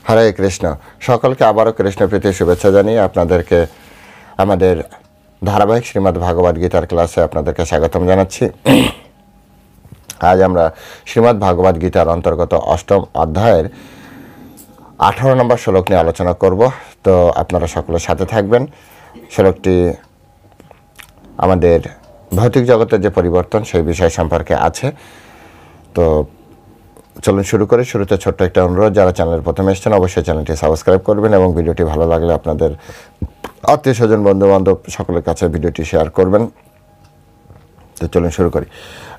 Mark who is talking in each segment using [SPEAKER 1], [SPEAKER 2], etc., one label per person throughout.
[SPEAKER 1] হরে কৃষ্ণ। সকলকে আবারও কৃষ্ণ প্রীতি শুভেচ্ছা জানিয়ে আপনাদেরকে আমাদের ধারাবাহিক শ্রীমদ্ ভাগবত গীতার ক্লাসে আপনাদেরকে স্বাগতম জানাচ্ছি। আজ আমরা শ্রীমদ্ ভাগবত গীতার অন্তর্গত অষ্টম অধ্যায়ের 18 নম্বর শ্লোক নিয়ে আলোচনা করব। তো আপনারা সকলের সাথে থাকবেন। শ্লোকটি আমাদের ভৌতিক জগতের যে পরিবর্তন সেই বিষয় সম্পর্কে আছে। তো চলুন শুরু করি। শুরুতে ছোট্ট একটা অনুরোধ, যারা চ্যানেলের প্রথমে এসেছেন অবশ্যই চ্যানেলটি সাবস্ক্রাইব করবেন এবং ভিডিওটি ভালো লাগলে আপনাদের আত্মীয় স্বজন বন্ধু বান্ধব সকলের কাছে ভিডিওটি শেয়ার করবেন। তো চলুন শুরু করি।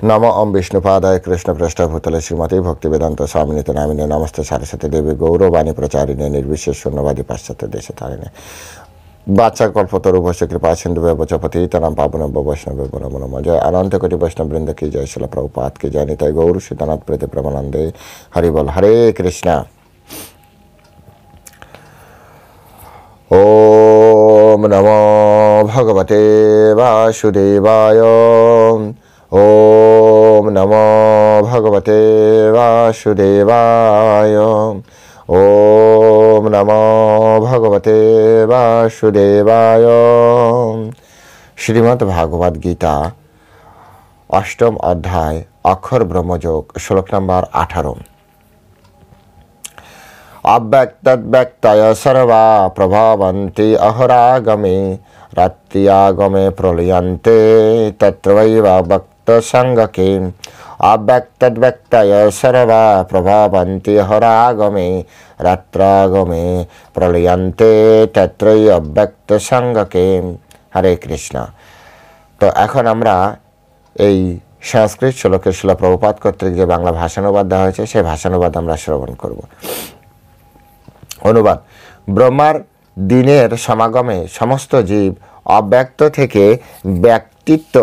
[SPEAKER 1] নম ওম বিষ্ণুপাদায় কৃষ্ণ পৃষ্ঠভূতলে শ্রীমতী ভক্তি বেদান্ত স্বামিনীতে নামিনে নমস্তে সারস্বতী দেবী গৌরবাণী প্রচারিণী নির্বিশেষ শূন্যবাদী পাশ্চাত্য দেশে তারিণী বাচ্চা কল্পতরু ভস্য কৃপা সিন্ধু ব্যবচপতি তনাম পাবনব্য বৈষ্ণব নমো নমঃ। জয় অনন্ত কোটি বৈষ্ণব বৃন্দ কি জয়, শিল প্রভুপাদ কি জয়, নিতাই গৌর সীতানাথ প্রীতি প্রেমানন্দে হরি বল। হরে কৃষ্ণ। ওম নমো ভগবতে বাসুদেবায়। ওম নমো ভগবতে বাসুদেবায়। ওম নমো ভগবতে বাসুদেবায়। শ্রীমদ্ ভাগবত গীতা অষ্টম অধ্যায় অক্ষর ব্রহ্মযোগ, শ্লোক নম্বর 18। অব্যক্তদ্ব্যক্তয় সর্বা প্রভাবন্তি অহরাগমে রাত্রিয়াগমে প্রলয়ন্তে তত্র বৈব ভক্ত সঙ্গকে। অব্যক্তদ্ব্যক্তয় সর্বা প্রভাবন্তি অহরাগমে রাত্রাগমে প্রলয়ন্তে তত্রৈ অব্যক্ত সঙ্গকে। হরে কৃষ্ণ। তো এখন আমরা এই সংস্কৃত শ্লোকের শিল প্রভুপাদ কর্তৃক যে বাংলা ভাষানুবাদ দেওয়া হয়েছে সেই ভাষানুবাদ আমরা শ্রবণ করব। অনুবাদ: ব্রহ্মার দিনের সমাগমে সমস্ত জীব অব্যক্ত থেকে ব্যক্তিত্ব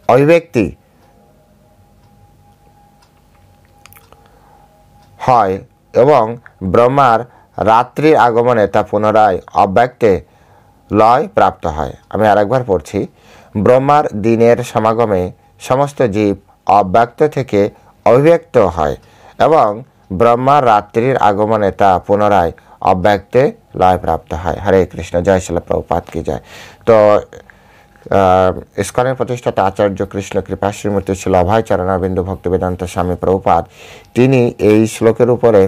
[SPEAKER 1] অভিব্যক্তি হয় এবং ব্রহ্মার রাত্রির আগমনে তা পুনরায় অব্যক্তে লয় প্রাপ্ত হয়। আমি আরেকবার পড়ছি। ব্রহ্মার দিনের সমাগমে সমস্ত জীব অব্যক্ত থেকে অভিব্যক্ত হয় এবং ব্রহ্মার রাত্রির আগমনে তা পুনরায় অব্যক্তে লয় প্রাপ্ত হয়। হরে কৃষ্ণ। জয় শিল প্রভুপাদ কি জয়। তো ইস্কনের প্রতিষ্ঠাতা আচার্য কৃষ্ণ কৃপা শ্রীমূর্তি শিল অভয় চরণারবিন্দু ভক্তি বেদান্ত স্বামী প্রভুপাদ তিনি এই শ্লোকের উপরে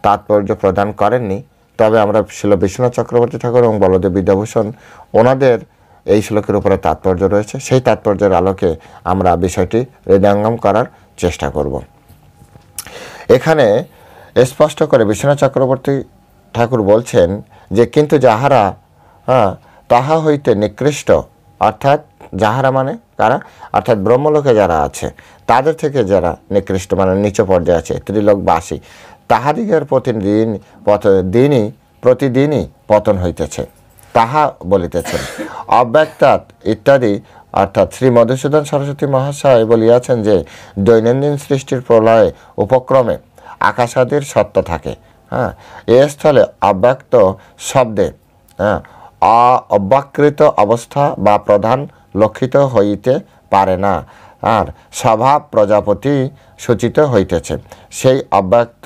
[SPEAKER 1] তাৎপর্য প্রদান করেননি। তবে আমরা শিল বিশ্বনাথ চক্রবর্তী ঠাকুর এবং বলদেব বিদ্যাভূষণ ওনাদের এই শ্লোকের উপরে তাৎপর্য রয়েছে। সেই তাৎপর্যের আলোকে আমরা বিষয়টি হৃদয়ঙ্গম করার চেষ্টা করব। এখানে স্পষ্ট করে বিশ্বনাথ চক্রবর্তী ঠাকুর বলছেন যে কিন্তু যাহারা তাহা হইতে নিকৃষ্ট, অর্থাৎ যাহারা মানে কারা, অর্থাৎ ব্রহ্মলোকে যারা আছে তাদের থেকে যারা নিকৃষ্ট মানে নিচ পর্যায়ে আছে ত্রিলোকবাসী, তাহাদিগের প্রতিদিনই পতন হইতেছে তাহা বলিতেছেন। অব্যক্তাৎ ইত্যাদি অর্থাৎ শ্রী মধুসূদন সরস্বতী মহাশয় বলিয়াছেন যে দৈনন্দিন সৃষ্টির প্রলয়ে উপক্রমে আকাশাদির সত্য থাকে। এ স্থলে অব্যক্ত শব্দে অব্যকৃত অবস্থা বা প্রধান লক্ষিত হইতে পারে না, আর স্বভাব প্রজাপতি সূচিত হইতেছে। সেই অব্যক্ত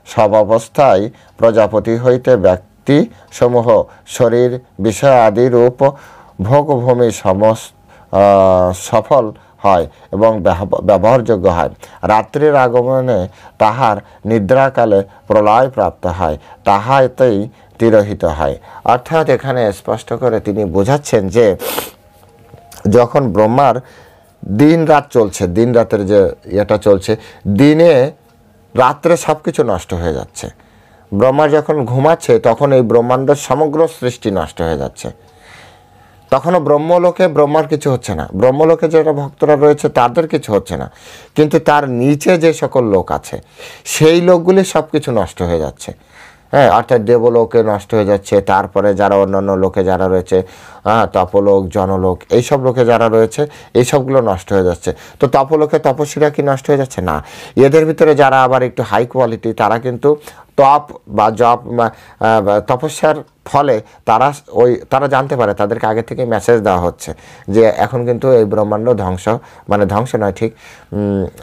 [SPEAKER 1] সবাবস্থায় প্রজাপতি হইতে ব্যক্তি সমূহ শরীর বিষয় আদি রূপ ভোগভূমি সফল হয় এবং ব্যবহারযোগ্য হয়। রাত্রির আগমনে তাহার নিদ্রাকালে প্রলয় প্রাপ্ত হয়, তাহাতেই তিরোহিত হয়। অর্থাৎ এখানে স্পষ্ট করে তিনি বোঝাচ্ছেন যে যখন ব্রহ্মার দিন রাত চলছে, দিন রাতের যে ইয়েটা চলছে, দিনে রাত্রে সব কিছু নষ্ট হয়ে যাচ্ছে। ব্রহ্মা যখন ঘুমাচ্ছে তখন এই ব্রহ্মাণ্ডের সমগ্র সৃষ্টি নষ্ট হয়ে যাচ্ছে। তখনও ব্রহ্মলোকে ব্রহ্মার কিছু হচ্ছে না, ব্রহ্মলোকে যারা ভক্তরা রয়েছে তাদের কিছু হচ্ছে না, কিন্তু তার নিচে যে সকল লোক আছে সেই লোকগুলি সব কিছু নষ্ট হয়ে যাচ্ছে। অর্থাৎ দেবলোকে নষ্ট হয়ে যাচ্ছে, তারপরে যারা অন্যান্য লোকে যারা রয়েছে তপলোক জনলোক এইসব লোকে যারা রয়েছে এইসবগুলো নষ্ট হয়ে যাচ্ছে। তো তপলোকে তপস্বীরা কি নষ্ট হয়ে যাচ্ছে না, এদের ভিতরে যারা আবার একটু হাই কোয়ালিটি তারা কিন্তু তপ বা জপ তপস্যার ফলে তারা জানতে পারে, তাদেরকে আগে থেকে মেসেজ দেওয়া হচ্ছে যে এখন কিন্তু এই ব্রহ্মাণ্ড ধ্বংস, মানে ধ্বংস নয় ঠিক,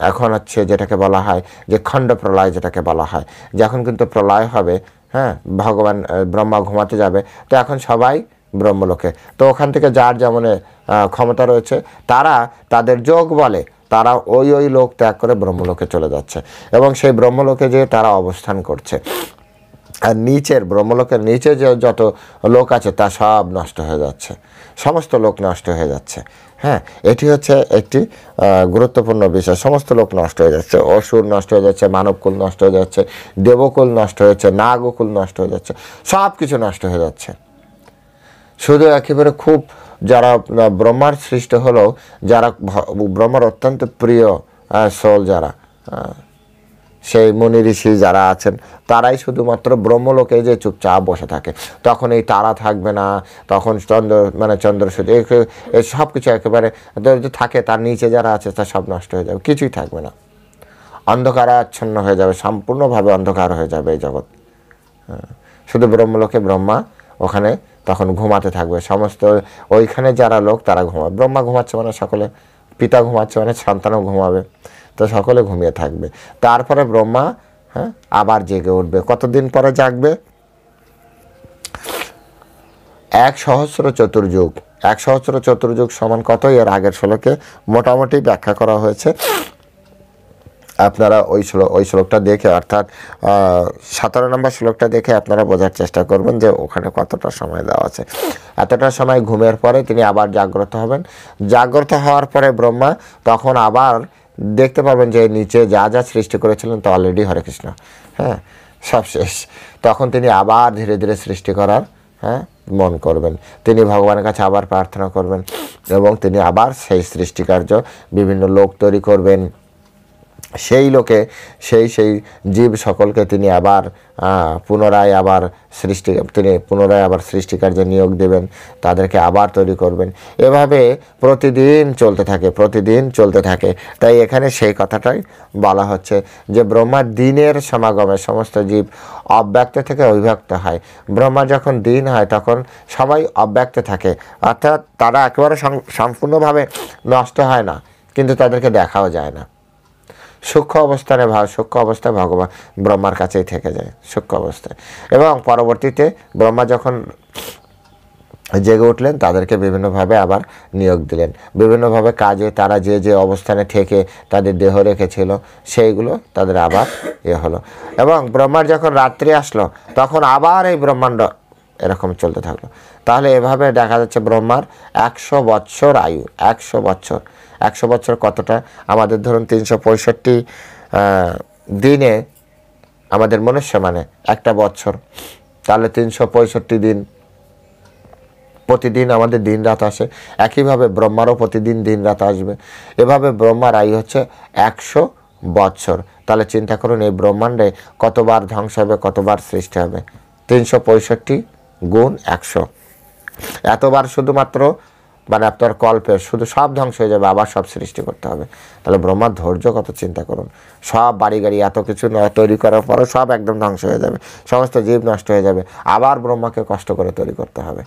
[SPEAKER 1] এখন হচ্ছে যেটাকে বলা হয় যে খণ্ড প্রলয় যেটাকে বলা হয়, যে এখন কিন্তু প্রলয় হবে। হ্যাঁ, ভগবান ব্রহ্মা ঘুমাতে যাবে, তো এখন সবাই ব্রহ্মলোকে, তো ওখান থেকে যার যেমন ক্ষমতা রয়েছে তারা তাদের যোগ বলে তারা ওই লোক ত্যাগ করে ব্রহ্মলোকে চলে যাচ্ছে, এবং সেই ব্রহ্মলোকে যে তারা অবস্থান করছে। আর নিচের ব্রহ্মলোকের নিচে যে যত লোক আছে তা সব নষ্ট হয়ে যাচ্ছে, সমস্ত লোক নষ্ট হয়ে যাচ্ছে। হ্যাঁ, এটি হচ্ছে একটি গুরুত্বপূর্ণ বিষয়। সমস্ত লোক নষ্ট হয়ে যাচ্ছে, অসুর নষ্ট হয়ে যাচ্ছে, মানবকুল নষ্ট হয়ে যাচ্ছে, দেবকুল নষ্ট হয়েছে, নাগকুল নষ্ট হয়ে যাচ্ছে, সব কিছু নষ্ট হয়ে যাচ্ছে। শুধু একেবারে খুব যারা ব্রহ্মার সৃষ্ট হলেও যারা ব্রহ্মার অত্যন্ত প্রিয় সোল, যারা সেই মুনি ঋষি যারা আছেন, তারাই শুধুমাত্র ব্রহ্মলোকে যে চুপচাপ বসে থাকে। তখন এই তারা থাকবে না, তখন চন্দ্র সূর্য সব কিছু একেবারে থাকে, তার নিচে যারা আছে তা সব নষ্ট হয়ে যাবে, কিছুই থাকবে না, অন্ধকারাচ্ছন্ন হয়ে যাবে, সম্পূর্ণভাবে অন্ধকার হয়ে যাবে এই জগৎ। শুধু ব্রহ্মলোকে ব্রহ্মা ওখানে তখন ঘুমাতে থাকবে, সমস্ত ওইখানে যারা লোক তারা ঘুমাবে। ব্রহ্মা ঘুমাচ্ছে মানে সকলে, পিতা ঘুমাচ্ছে মানে সন্তানও ঘুমাবে, তো সকলে ঘুমিয়ে থাকবে। তারপরে ব্রহ্মা আবার জেগে উঠবে। কতদিন পরে জাগবে? 1,000 চতুর্যুগ। 1,000 চতুর্যুগ সমান কত? এর আগের শ্লোকে মোটামুটি ব্যাখ্যা করা হয়েছে। আপনারা ওই শ্লোকটা দেখে, অর্থাৎ 17 নম্বর শ্লোকটা দেখে আপনারা বোঝার চেষ্টা করবেন যে ওখানে কতটা সময় দেওয়া আছে। এতটা সময় ঘুমের পরে তিনি আবার জাগ্রত হবেন। জাগ্রত হওয়ার পরে ব্রহ্মা তখন আবার দেখতে পাবেন যে নিচে যা যা সৃষ্টি করেছিলেন তা অলরেডি, হরে কৃষ্ণ, হ্যাঁ, সব শেষ। তখন তিনি আবার ধীরে ধীরে সৃষ্টি করার মন করবেন, তিনি ভগবানের কাছে আবার প্রার্থনা করবেন, এবং তিনি আবার সেই সৃষ্টিকার্য বিভিন্ন লোক তৈরি করবেন। সেই লোকে সেই জীব সকলকে তিনি আবার পুনরায় আবার সৃষ্টিকার্যে নিয়োগ দেবেন, তাদেরকে আবার তৈরি করবেন। এভাবে প্রতিদিন চলতে থাকে। তাই এখানে সেই কথাটাই বলা হচ্ছে যে ব্রহ্মার দিনের সমাগমে সমস্ত জীব অব্যক্ত থেকে অভিব্যক্ত হয়। ব্রহ্মার যখন দিন হয় তখন সবাই অব্যক্ত থাকে, অর্থাৎ তারা একেবারে সম্পূর্ণভাবে নষ্ট হয় না, কিন্তু তাদেরকে দেখাও যায় না। সূক্ষ্ম অবস্থায় ভগবান ব্রহ্মার কাছেই থেকে যায়, সূক্ষ্ম অবস্থায়। এবং পরবর্তীতে ব্রহ্মা যখন জেগে উঠলেন তাদেরকে বিভিন্নভাবে আবার নিয়োগ দিলেন, বিভিন্নভাবে কাজে তারা যে অবস্থানে থেকে তাদের দেহ রেখেছিল সেইগুলো তাদের আবার হলো। এবং ব্রহ্মার যখন রাত্রি আসলো তখন আবার এই ব্রহ্মাণ্ড এরকম চলতে থাকলো। তাহলে এভাবে দেখা যাচ্ছে ব্রহ্মার 100 বৎসর আয়ু। 100 বছর কতটা? আমাদের ধরুন 365 দিনে আমাদের মনুষ্য মানে একটা বছর, তাহলে 365 দিন, প্রতিদিন আমাদের দিন রাত আসে। একইভাবে ব্রহ্মারও প্রতিদিন দিন রাত আসবে। এভাবে ব্রহ্মার আয়ু হচ্ছে 100 বছর। তাহলে চিন্তা করুন এই ব্রহ্মাণ্ডে কতবার ধ্বংস হবে, কতবার সৃষ্টি হবে? 365 গুণ 100, এতবার শুধুমাত্র মানে আপনার কল্পে শুধু সব ধ্বংস হয়ে যাবে, আবার সব সৃষ্টি করতে হবে। তাহলে ব্রহ্মার ধৈর্য কত চিন্তা করুন। সব বাড়ি গাড়ি এত কিছু তৈরি করার পরও সব একদম ধ্বংস হয়ে যাবে, সমস্ত জীব নষ্ট হয়ে যাবে, আবার ব্রহ্মাকে কষ্ট করে তৈরি করতে হবে।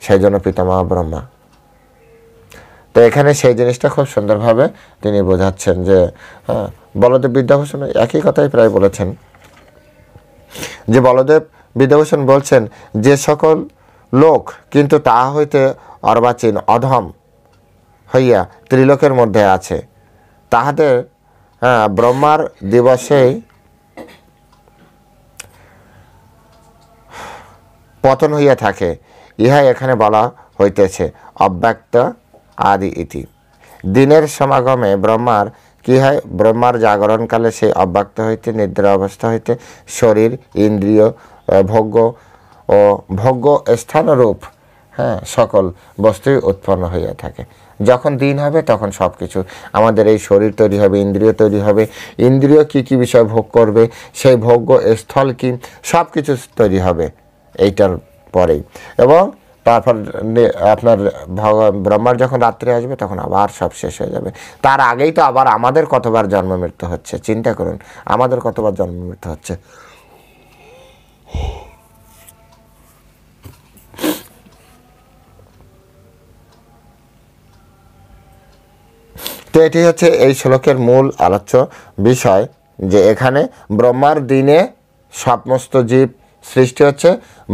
[SPEAKER 1] সেই জন্য পিতামহ ব্রহ্মা। তো এখানে সেই জিনিসটা খুব সুন্দরভাবে তিনি বোঝাচ্ছেন যে বলদেব বিদ্যাভূষণ একই কথাই প্রায় বলেছেন, যে বলদেব বিদ্যাভূষণ বলছেন যে সকল লোক কিন্তু তাহা হইতে অর্বাচীন অধম হইয়া ত্রিলোকের মধ্যে আছে, তাহাদের ব্রহ্মার দিবসেই পতন হইয়া থাকে, ইহাই এখানে বলা হইতেছে অব্যক্ত আদি ইতি। দিনের সমাগমে ব্রহ্মার কি হয়? ব্রহ্মার জাগরণকালে সেই অব্যক্ত হইতে নিদ্রা অবস্থা হইতে শরীর, ইন্দ্রিয়, ভোগ্য স্থানরূপ সকল বস্তুই উৎপন্ন হইয়া থাকে। যখন দিন হবে তখন সব কিছু আমাদের এই শরীর তৈরি হবে, ইন্দ্রিয় তৈরি হবে, ইন্দ্রিয় কি বিষয় ভোগ করবে, সেই ভোগ্য স্থল কি, সব কিছু তৈরি হবে এইটার পরেই। এবং তারপর আপনার ব্রহ্মার যখন রাত্রি আসবে তখন আবার সব শেষ হয়ে যাবে। তার আগেই তো আবার আমাদের কতবার জন্ম মৃত্যু হচ্ছে, চিন্তা করুন, আমাদের কতবার জন্ম মৃত্যু হচ্ছে। তো এটি হচ্ছে এই শ্লোকের মূল আলোচ্য বিষয়, যে এখানে ব্রহ্মার দিনে সমস্ত জীব সৃষ্টি হচ্ছে,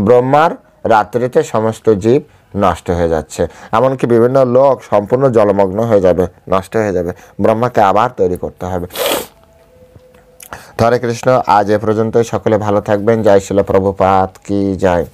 [SPEAKER 1] ব্রহ্মার রাত্রিতে সমস্ত জীব নষ্ট হয়ে যাচ্ছে। এমনকি বিভিন্ন লোক সম্পূর্ণ জলমগ্ন হয়ে যাবে, নষ্ট হয়ে যাবে, ব্রহ্মাকে আবার তৈরি করতে হবে। হরে কৃষ্ণ। আজ এ পর্যন্তই। সকলে ভালো থাকবেন। জয় শিল প্রভুপাদ কি জয়।